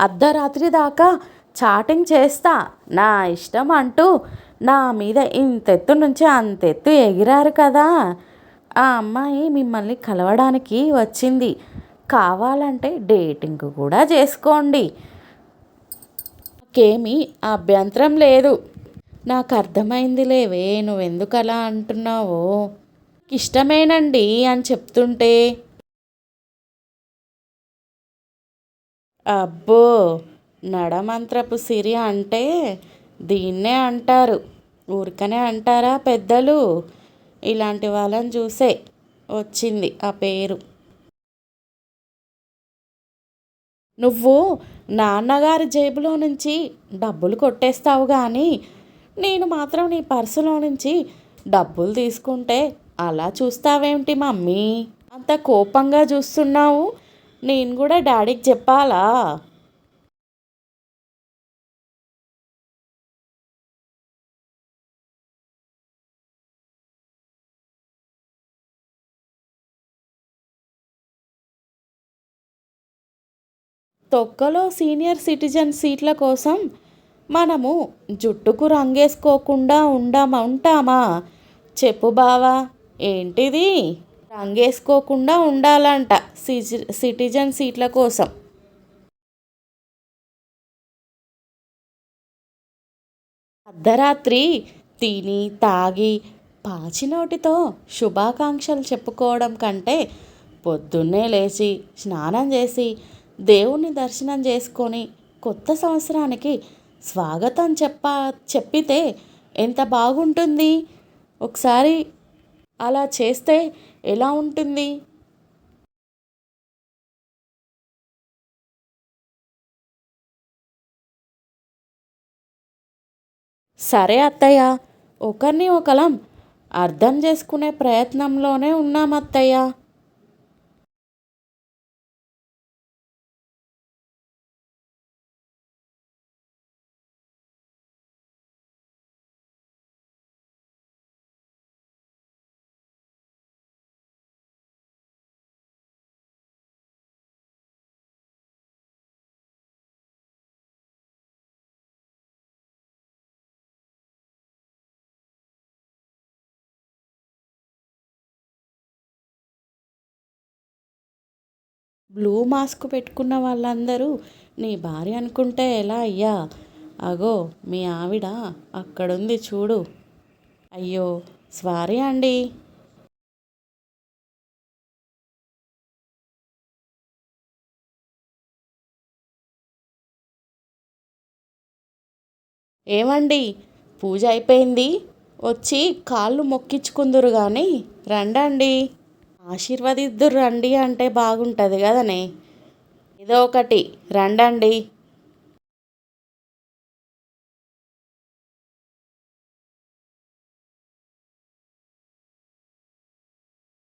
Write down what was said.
అర్ధరాత్రి దాకా చాటింగ్ చేస్తా నా ఇష్టం అంటూ నా మీద ఇంతెత్తు నుంచి అంతెత్తు ఎగిరారు కదా. ఆ అమ్మాయి మిమ్మల్ని కలవడానికి వచ్చింది. కావాలంటే డేటింగ్ కూడా చేసుకోండి, నాకేమీ అభ్యంతరం లేదు. నాకు అర్థమైంది లేవే, నువ్వెందుకు అలా అంటున్నావో. ఇష్టమేనండి అని చెప్తుంటే, అబ్బో, నడమంత్రపు సిరి అంటే దీన్నే అంటారు. ఊరికనే అంటారా పెద్దలు? ఇలాంటి వాళ్ళని చూసే వచ్చింది ఆ పేరు. నువ్వు నాన్నగారి జేబులో నుంచి డబ్బులు కొట్టేస్తావు కానీ నేను మాత్రం నీ పర్సులో నుంచి డబ్బులు తీసుకుంటే అలా చూస్తావేమిటి మమ్మీ? అంత కోపంగా చూస్తున్నావు. నేను కూడా డాడీకి చెప్పాలా? తొక్కలో సీనియర్ సిటిజన్ సీట్ల కోసం మనము జుట్టుకు రంగేసుకోకుండా ఉంటామా? చెప్పు బావా, ఏంటిది? రంగేసుకోకుండా ఉండాలంట సిటిజన్ సీట్ల కోసం. అర్ధరాత్రి తిని తాగి పాచినోటితో శుభాకాంక్షలు చెప్పుకోవడం కంటే పొద్దున్నే లేచి స్నానం చేసి దేవుని దర్శనం చేసుకొని కొత్త సంవత్సరానికి స్వాగతం చెప్పితే ఎంత బాగుంటుంది. ఒకసారి అలా చేస్తే ఎలా ఉంటుంది? సరే అత్తయ్య, ఒకరిని ఒకలం అర్థం చేసుకునే ప్రయత్నంలోనే ఉన్నాం అత్తయ్య. బ్లూ మాస్క్ పెట్టుకున్న వాళ్ళందరూ నీ భార్య అనుకుంటే ఎలా అయ్యా? అగో మీ ఆవిడ అక్కడుంది చూడు. అయ్యో సారీ అండి. ఏమండి, పూజ అయిపోయింది, వచ్చి కాళ్ళు మొక్కించుకుందురు కానీ రండండి. ఆశీర్వదిద్దురు రండి అంటే బాగుంటుంది కదనే. ఏదో ఒకటి రండండి.